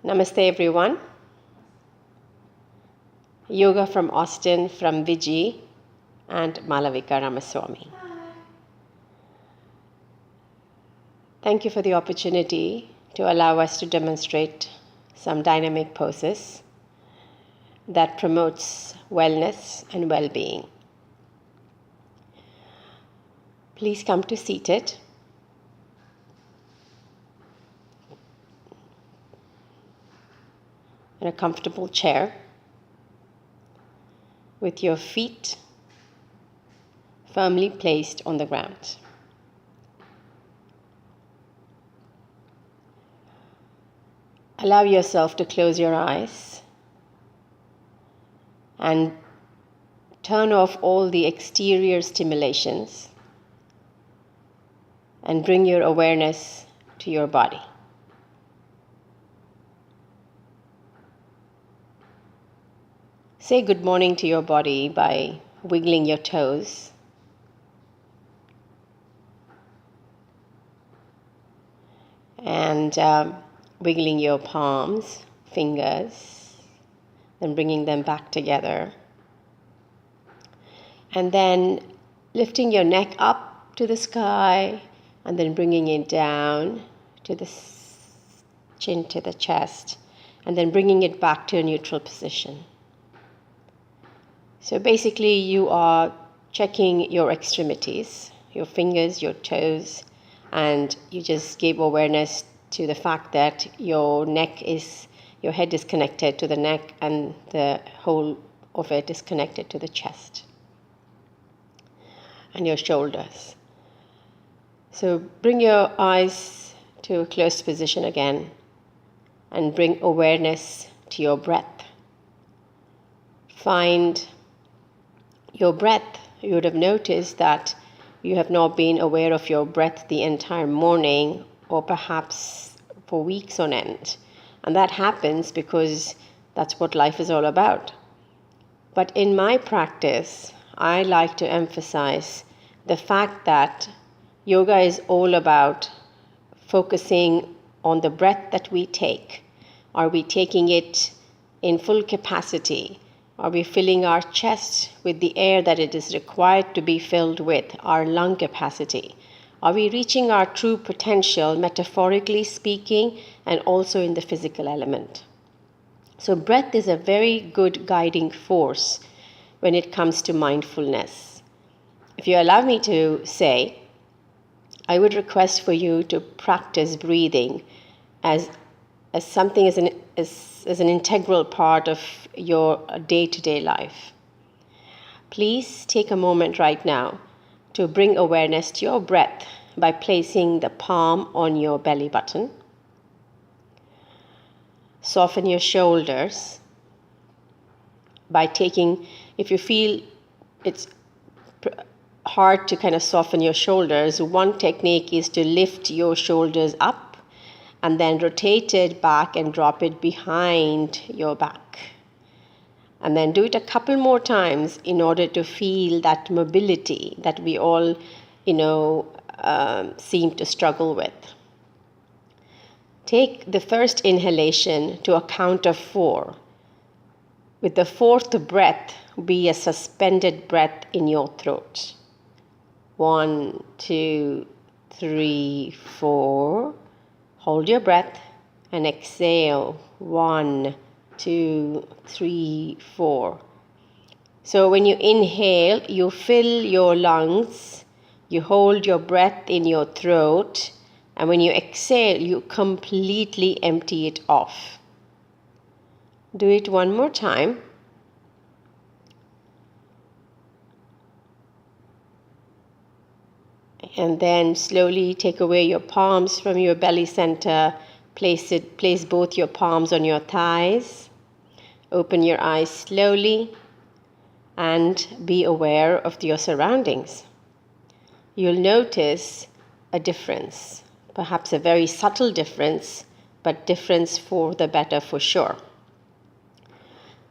Namaste everyone. Yoga from Austin from Viji and Malavika Ramaswamy. Thank you for the opportunity to allow us to demonstrate some dynamic poses that promotes wellness and well-being. Please come to seated. In a comfortable chair with your feet firmly placed on the ground. Allow yourself to close your eyes and turn off all the exterior stimulations and bring your awareness to your body. Say good morning to your body by wiggling your toes. And wiggling your palms, fingers, then bringing them back together. And then lifting your neck up to the sky and then bringing it down to the chin, to the chest, and then bringing it back to a neutral position. So basically you are checking your extremities, your fingers, your toes, and you just gave awareness to the fact that your head is connected to the neck and the whole of it is connected to the chest and your shoulders. So bring your eyes to a closed position again and bring awareness to your breath. Find your breath. You would have noticed that you have not been aware of your breath the entire morning or perhaps for weeks on end. And that happens because that's what life is all about. But in my practice, I like to emphasize the fact that yoga is all about focusing on the breath that we take. Are we taking it in full capacity? Are we filling our chest with the air that it is required to be filled with, our lung capacity? Are we reaching our true potential, metaphorically speaking, and also in the physical element? So breath is a very good guiding force when it comes to mindfulness. If you allow me to say, I would request for you to practice breathing as something as an integral part of your day-to-day life. Please take a moment right now to bring awareness to your breath by placing the palm on your belly button. Soften your shoulders by if you feel it's hard to kind of soften your shoulders, one technique is to lift your shoulders up and then rotate it back and drop it behind your back. And then do it a couple more times in order to feel that mobility that we all, seem to struggle with. Take the first inhalation to a count of 4. With the fourth breath, be a suspended breath in your throat. 1, 2, 3, 4. Hold your breath and exhale. 1, 2, 3, 4. So when you inhale, you fill your lungs, you hold your breath in your throat, and when you exhale, you completely empty it off. Do it one more time. And then slowly take away your palms from your belly center. Place both your palms on your thighs. Open your eyes slowly and be aware of your surroundings. You'll notice a difference, perhaps a very subtle difference, but difference for the better for sure.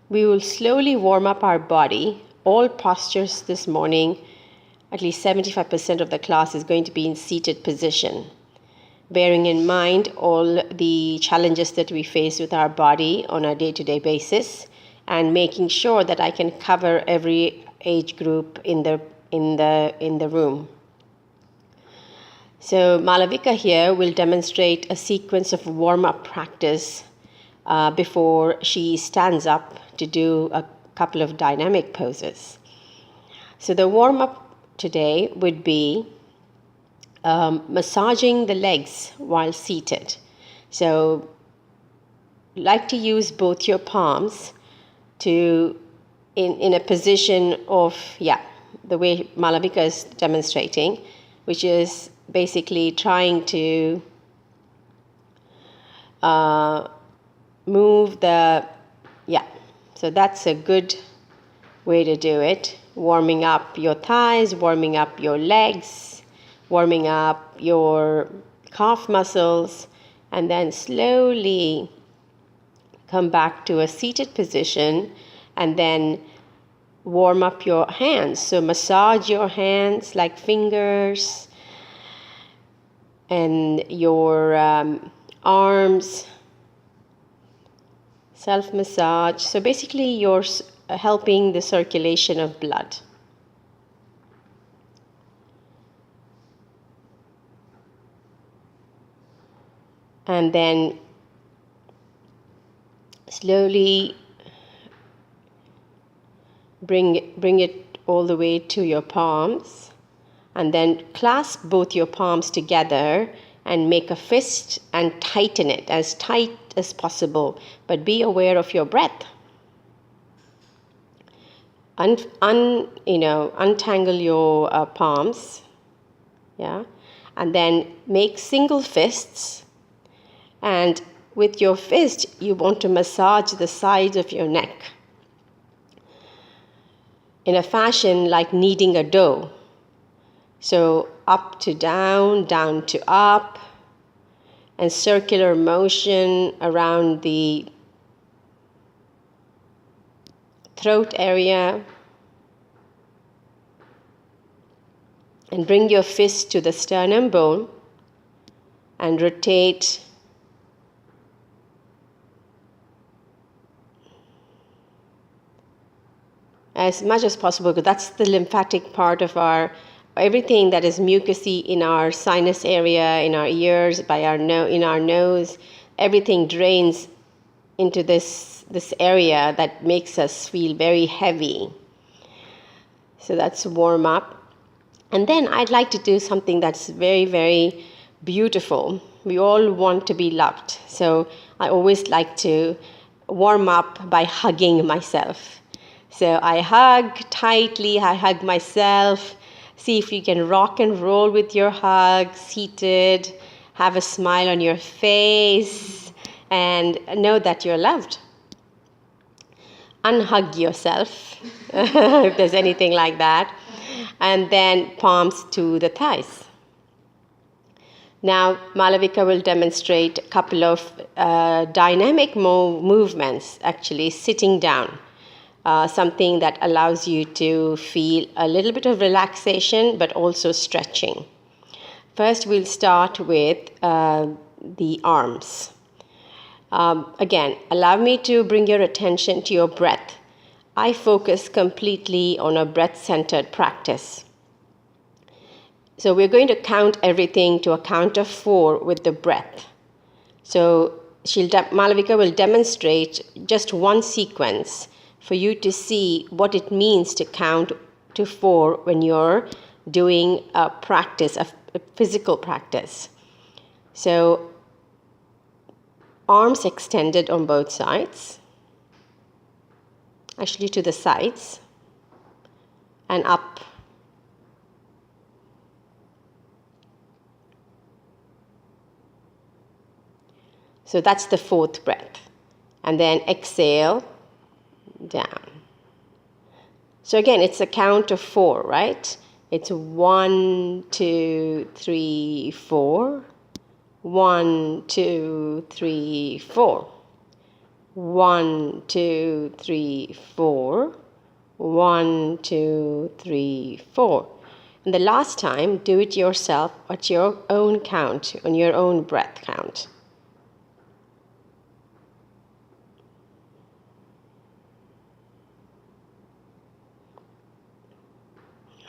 We will slowly warm up our body. All postures this morning, at least 75% of the class is going to be in seated position. bearing in mind all the challenges that we face with our body on a day-to-day basis, and making sure that I can cover every age group in the room. So Malavika here will demonstrate a sequence of warm-up practice before she stands up to do a couple of dynamic poses. So the warm-up today would be massaging the legs while seated. So like to use both your palms to in a position of, the way Malavika is demonstrating, which is basically trying to move so that's a good way to do it. Warming up your thighs, warming up your legs, warming up your calf muscles, and then slowly come back to a seated position, and then warm up your hands. So massage your hands like fingers, and your arms, self-massage. So basically you're helping the circulation of blood. And then slowly bring it all the way to your palms, and then clasp both your palms together and make a fist and tighten it as tight as possible, but be aware of your breath. Untangle your palms, and then make single fists, and with your fist you want to massage the sides of your neck in a fashion like kneading a dough. So up to down, down to up, and circular motion around the throat area. And bring your fist to the sternum bone and rotate as much as possible, because that's the lymphatic part of everything that is mucousy in our sinus area, in our ears, in our nose. Everything drains into this area that makes us feel very heavy. So that's warm up. And then I'd like to do something that's very, very beautiful. We all want to be loved. So I always like to warm up by hugging myself. So I hug tightly, I hug myself. See if you can rock and roll with your hug, seated, have a smile on your face, and know that you're loved. Unhug yourself, if there's anything like that. And then palms to the thighs. Now, Malavika will demonstrate a couple of dynamic movements, actually sitting down. Something that allows you to feel a little bit of relaxation, but also stretching. First, we'll start with the arms. Again, allow me to bring your attention to your breath. I focus completely on a breath-centered practice. So we're going to count everything to a count of 4 with the breath. So Malavika will demonstrate just one sequence for you to see what it means to count to 4 when you're doing a practice, a physical practice. So arms extended on both sides, actually to the sides, and up. So that's the 4th breath. And then exhale, down. So again, it's a count of 4, right? It's 1, 2, 3, 4. 1, 2, 3, 4. 1, 2, 3, 4. 1, 2, 3, 4. And the last time, do it yourself at your own count, on your own breath count.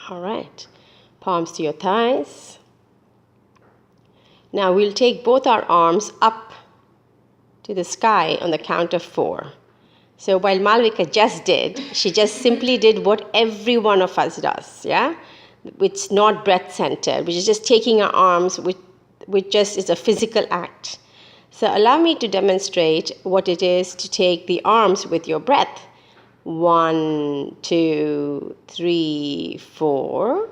All right, palms to your thighs. Now we'll take both our arms up to the sky on the count of 4. So while Malavika just did, she just simply did what every one of us does, yeah? It's not breath centered, which is just taking our arms, which just is a physical act. So allow me to demonstrate what it is to take the arms with your breath. 1, 2, 3, 4.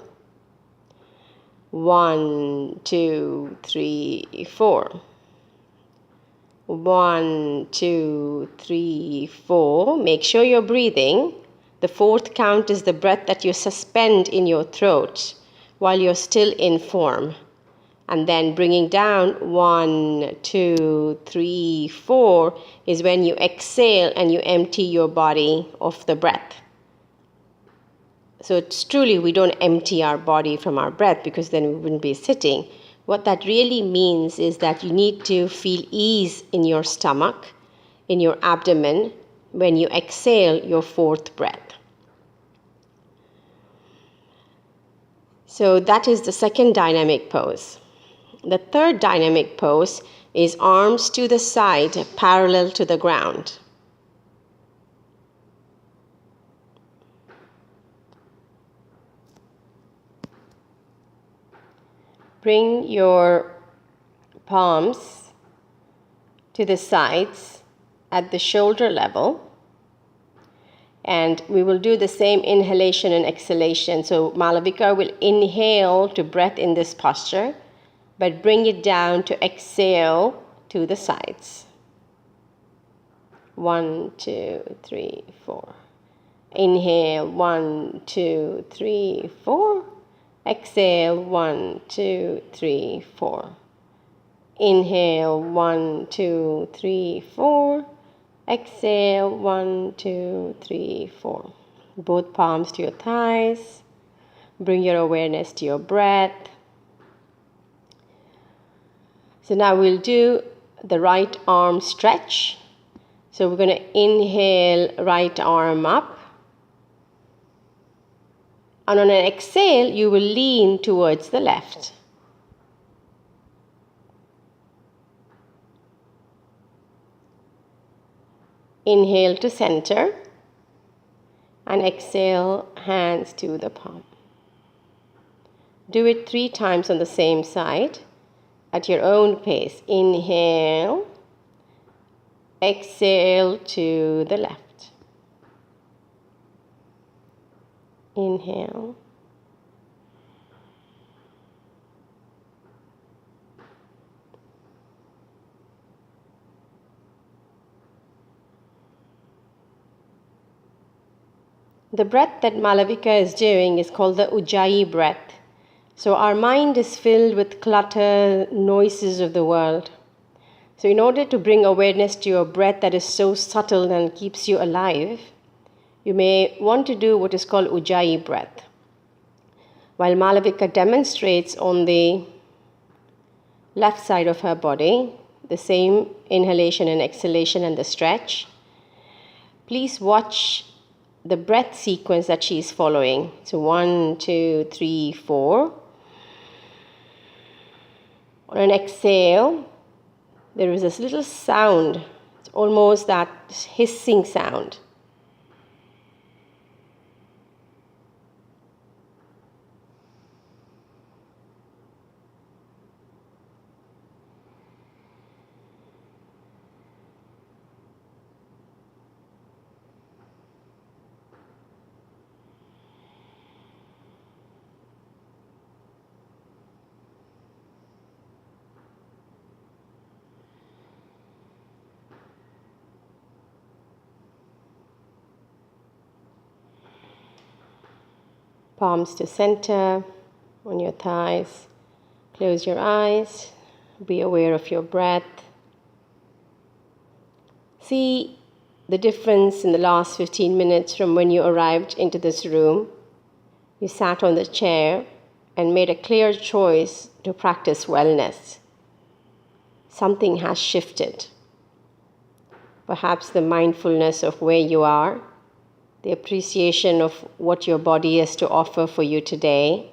1, 2, 3, 4. 1, 2, 3, 4. Make sure you're breathing. The 4th count is the breath that you suspend in your throat while you're still in form. And then bringing down 1, 2, 3, 4 is when you exhale and you empty your body of the breath. So it's truly, we don't empty our body from our breath because then we wouldn't be sitting. What that really means is that you need to feel ease in your stomach, in your abdomen, when you exhale your 4th breath. So that is the second dynamic pose. The third dynamic pose is arms to the side, parallel to the ground. Bring your palms to the sides at the shoulder level. And we will do the same inhalation and exhalation. So Malavika will inhale to breath in this posture, but bring it down to exhale to the sides. 1, 2, 3, 4. Inhale, 1, 2, 3, 4. Exhale, 1, 2, 3, 4. Inhale, 1, 2, 3, 4. Exhale, 1, 2, 3, 4. Both palms to your thighs. Bring your awareness to your breath. So now we'll do the right arm stretch. So we're going to inhale, right arm up. And on an exhale, you will lean towards the left. Inhale to center. And exhale, hands to the palm. Do it 3 times on the same side at your own pace. Inhale. Exhale to the left. Inhale. The breath that Malavika is doing is called the Ujjayi breath. So our mind is filled with clutter, noises of the world. So in order to bring awareness to your breath that is so subtle and keeps you alive, you may want to do what is called Ujjayi breath. While Malavika demonstrates on the left side of her body the same inhalation and exhalation and the stretch, please watch the breath sequence that she is following. So 1, 2, 3, 4. On an exhale, there is this little sound. It's almost that hissing sound. Palms to center on your thighs. Close your eyes. Be aware of your breath. See the difference in the last 15 minutes from when you arrived into this room. You sat on the chair and made a clear choice to practice wellness. Something has shifted. Perhaps the mindfulness of where you are, the appreciation of what your body has to offer for you today,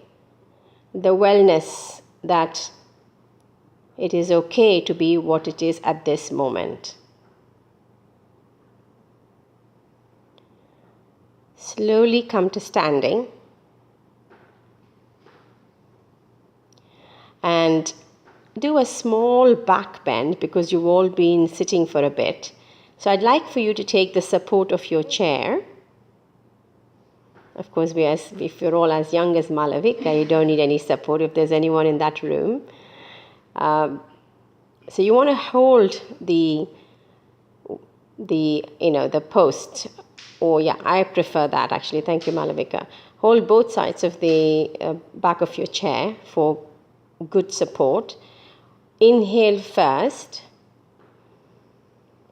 the wellness that it is okay to be what it is at this moment. Slowly come to standing and do a small back bend because you've all been sitting for a bit. So I'd like for you to take the support of your chair. Of course, if you're all as young as Malavika, you don't need any support if there's anyone in that room. So you want to hold the post. I prefer that actually. Thank you, Malavika. Hold both sides of the back of your chair for good support. Inhale first.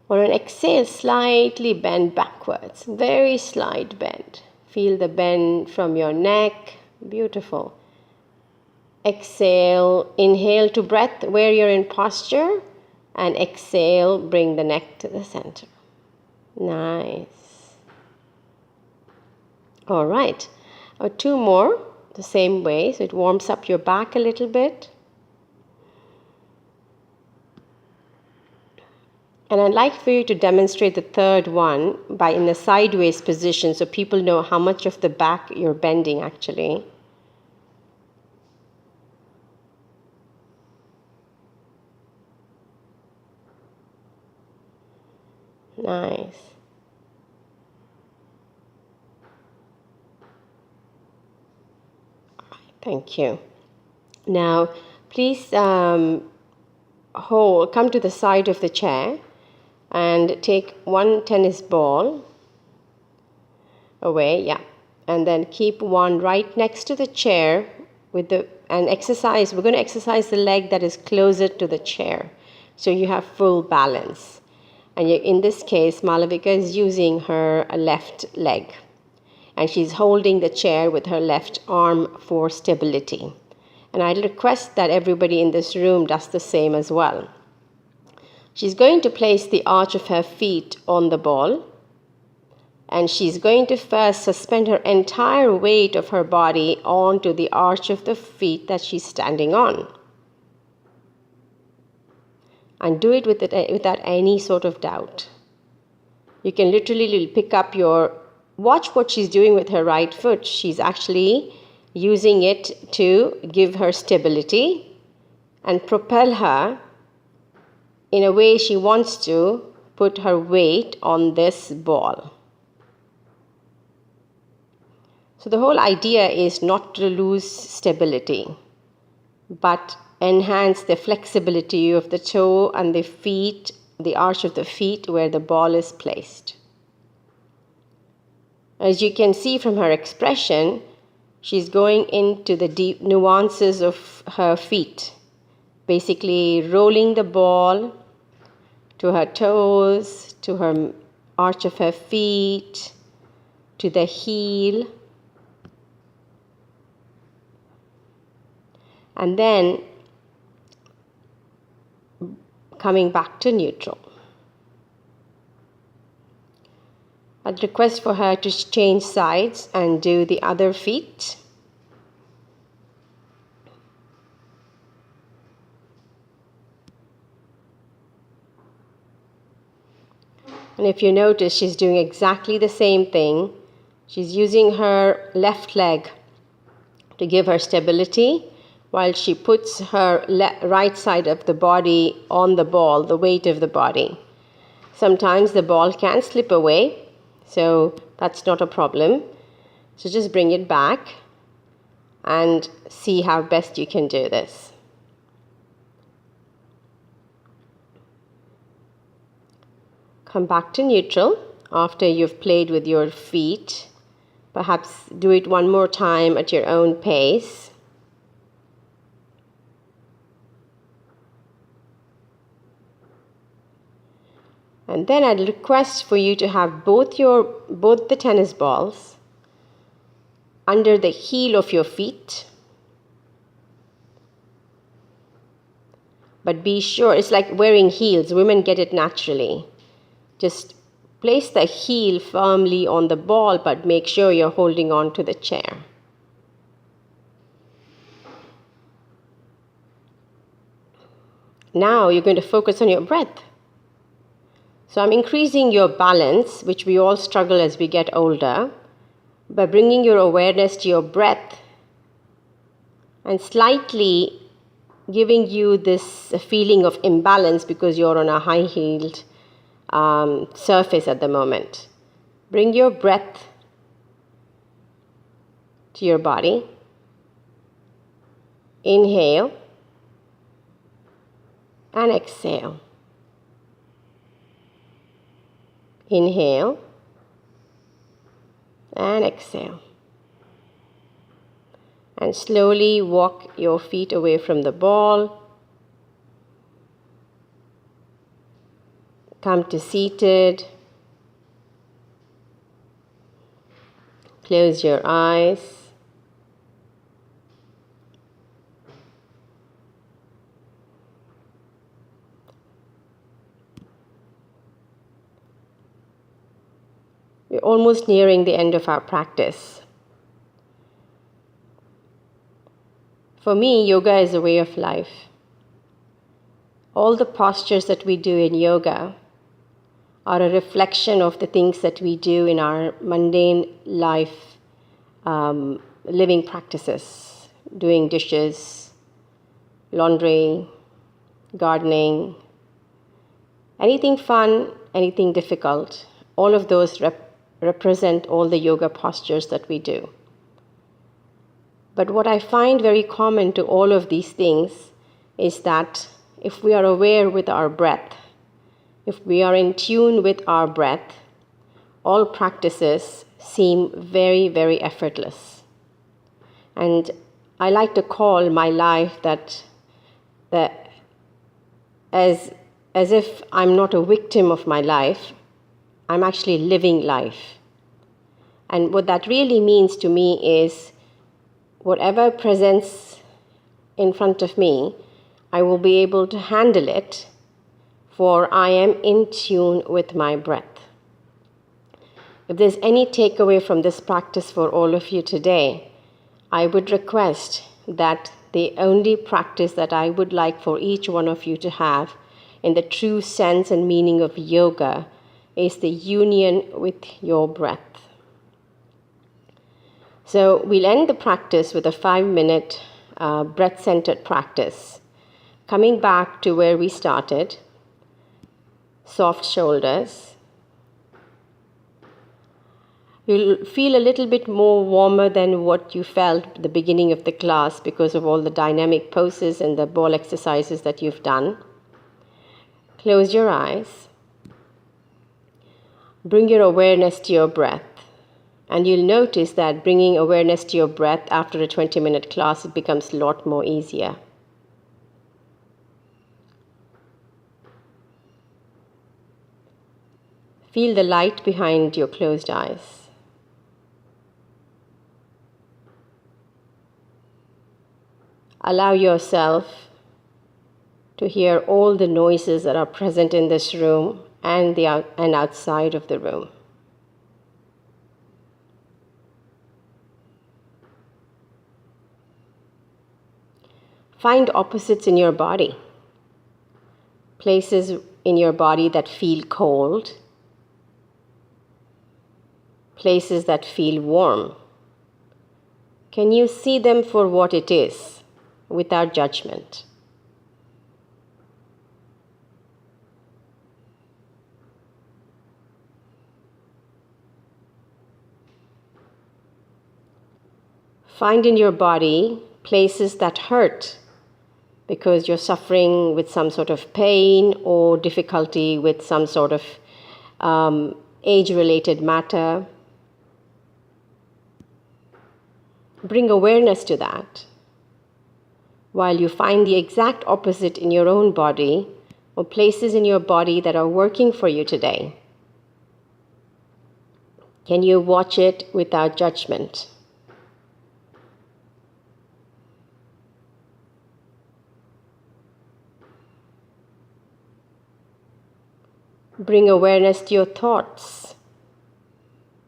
On an exhale, slightly bend backwards. Very slight bend. Feel the bend from your neck. Beautiful. Exhale, inhale to breath where you're in posture, and exhale, bring the neck to the center. Nice. All right. Two more, the same way, so it warms up your back a little bit. And I'd like for you to demonstrate the third one in a sideways position so people know how much of the back you're bending actually. Nice. Thank you. Now, please come to the side of the chair and take one tennis ball away, and then keep one right next to the chair and exercise. We're going to exercise the leg that is closer to the chair, so you have full balance. And in this case, Malavika is using her left leg, and she's holding the chair with her left arm for stability. And I request that everybody in this room does the same as well. She's going to place the arch of her feet on the ball, and she's going to first suspend her entire weight of her body onto the arch of the feet that she's standing on. And do it without any sort of doubt. You can literally pick up watch what she's doing with her right foot. She's actually using it to give her stability and propel her in a way she wants to put her weight on this ball. So the whole idea is not to lose stability, but enhance the flexibility of the toe and the feet, the arch of the feet where the ball is placed. As you can see from her expression, she's going into the deep nuances of her feet, basically rolling the ball to her toes, to her arch of her feet, to the heel, and then coming back to neutral. I'd request for her to change sides and do the other feet. And if you notice, she's doing exactly the same thing. She's using her left leg to give her stability, while she puts her right side of the body on the ball, the weight of the body. Sometimes the ball can slip away, so that's not a problem. So just bring it back and see how best you can do this. Come back to neutral after you've played with your feet. Perhaps do it one more time at your own pace. And then I'd request for you to have both the tennis balls under the heel of your feet, But be sure, it's like wearing heels. Women get it naturally. Just place the heel firmly on the ball, but make sure you're holding on to the chair. Now you're going to focus on your breath. So I'm increasing your balance, which we all struggle as we get older, by bringing your awareness to your breath and slightly giving you this feeling of imbalance because you're on a high-heeled surface at the moment. Bring your breath to your body. Inhale and exhale. Inhale and exhale. And slowly walk your feet away from the ball. Come to seated. Close your eyes. We're almost nearing the end of our practice. For me, yoga is a way of life. All the postures that we do in yoga are a reflection of the things that we do in our mundane life, living practices, doing dishes, laundry, gardening, anything fun, anything difficult. All of those represent all the yoga postures that we do. But what I find very common to all of these things is that if we are aware with our breath, if we are in tune with our breath, all practices seem very, very effortless. And I like to call my life that as if I'm not a victim of my life, I'm actually living life. And what that really means to me is whatever presents in front of me, I will be able to handle it, for I am in tune with my breath. If there's any takeaway from this practice for all of you today, I would request that the only practice that I would like for each one of you to have in the true sense and meaning of yoga is the union with your breath. So we'll end the practice with a 5-minute breath-centered practice. Coming back to where we started, soft shoulders. You'll feel a little bit more warmer than what you felt at the beginning of the class because of all the dynamic poses and the ball exercises that you've done. Close your eyes. Bring your awareness to your breath. And you'll notice that bringing awareness to your breath after a 20-minute class, it becomes a lot more easier. Feel the light behind your closed eyes. Allow yourself to hear all the noises that are present in this room and outside of the room. Find opposites in your body. Places in your body that feel cold. Places that feel warm. Can you see them for what it is, without judgment? Find in your body places that hurt because you're suffering with some sort of pain or difficulty with some sort of age-related matter. Bring awareness to that, while you find the exact opposite in your own body or places in your body that are working for you today. Can you watch it without judgment? Bring awareness to your thoughts.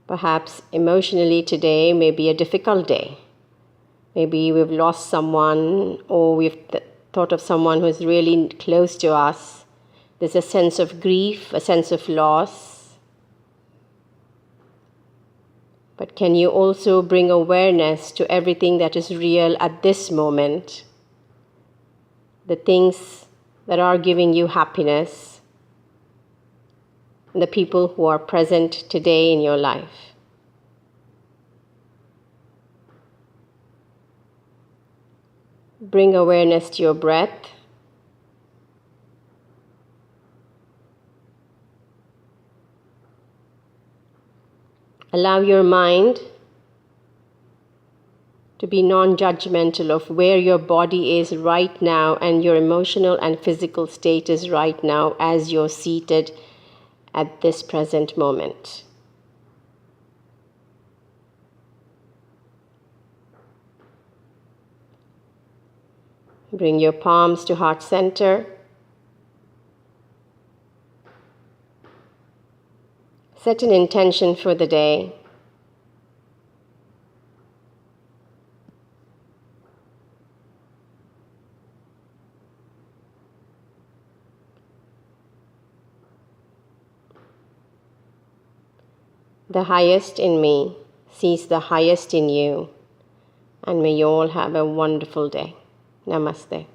Perhaps emotionally today may be a difficult day. Maybe we've lost someone, or we've thought of someone who is really close to us. There's a sense of grief, a sense of loss. But can you also bring awareness to everything that is real at this moment? The things that are giving you happiness, and the people who are present today in your life. Bring awareness to your breath. Allow your mind to be non-judgmental of where your body is right now and your emotional and physical state is right now as you're seated at this present moment. Bring your palms to heart center. Set an intention for the day. The highest in me sees the highest in you, and may you all have a wonderful day. Namaste.